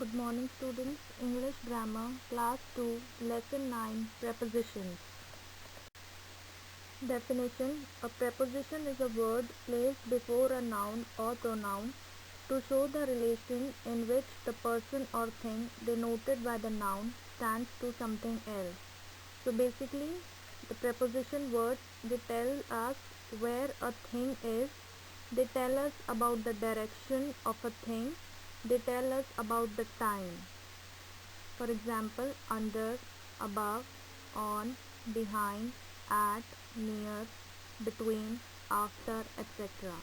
Good morning students. English Grammar Class 2 Lesson 9 Prepositions. Definition: a preposition is a word placed before a noun or pronoun to show the relation in which the person or thing denoted by the noun stands to something else. So basically the preposition words, they tell us where a thing is, they tell us about the direction of a thing, they tell us about the time. For example, under, above, on, behind, at, near, between, after, etc.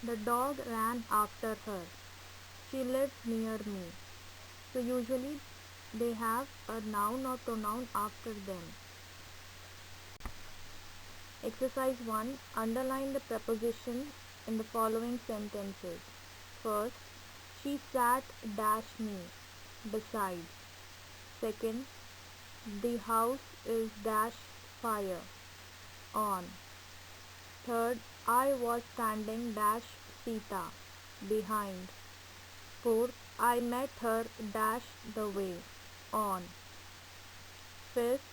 The dog ran after her. She lives near me. So usually they have a noun or pronoun after them. Exercise 1. Underline the preposition in the following sentences. First, she sat dash me, beside. Second, the house is dash fire, on. Third, I was standing dash Sita, behind. Fourth, I met her dash the way, on. Fifth,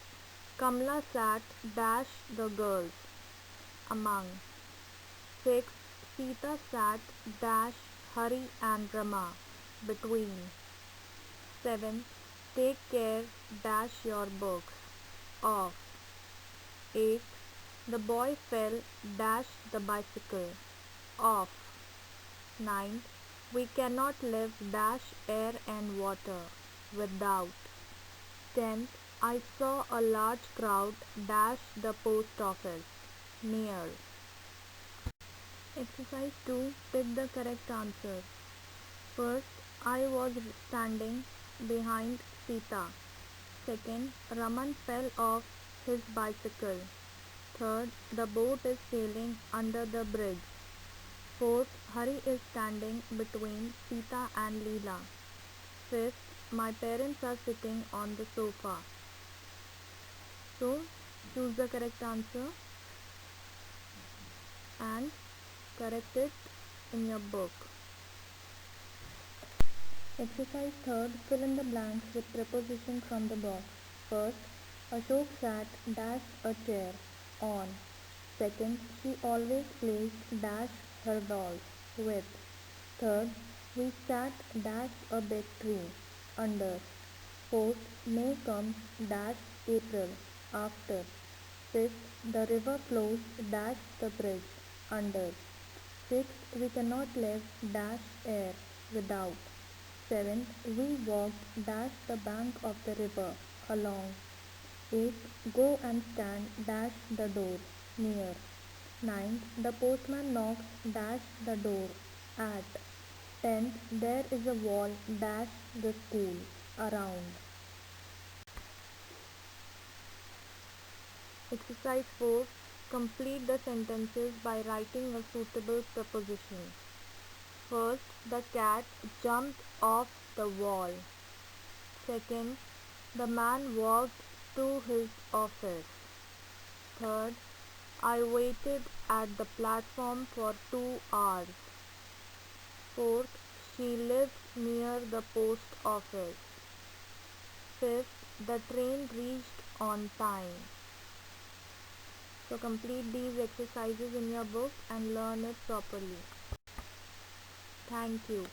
Kamla sat dash the girls, among. Sixth, Sita sat dash Hari and Rama, between. Seventh, take care dash your books, off. Eighth, the boy fell dash the bicycle, off. Ninth, we cannot live dash air and water, without. 10th, I saw a large crowd dash the post office, near. Exercise 2. Pick the correct answer. First, I was standing behind Sita. Second, Raman fell off his bicycle. Third, the boat is sailing under the bridge. Fourth, Hari is standing between Sita and Leela. Fifth, my parents are sitting on the sofa. So, choose the correct answer and correct it in your book. Exercise 3rd. Fill in the blanks with preposition from the box. First, Ashok sat dash a chair, on. Second, she always plays dash her dolls, with. Third, we sat dash a big tree, under. Fourth, May comes dash April, after. Fifth, the river flows dash the bridge, under. Sixth, we cannot live dash air, without. Seventh, we walked dash the bank of the river, along. Eighth, go and stand dash the door, near. Ninth, the postman knocks dash the door, at. 10th, there is a wall dash the school, around. Exercise 4. Complete the sentences by writing a suitable preposition. First, the cat jumped off the wall. Second, the man walked to his office. Third, I waited at the platform for 2 hours. Fourth, she lived near the post office. Fifth, the train reached on time. So complete these exercises in your book and learn it properly. Thank you.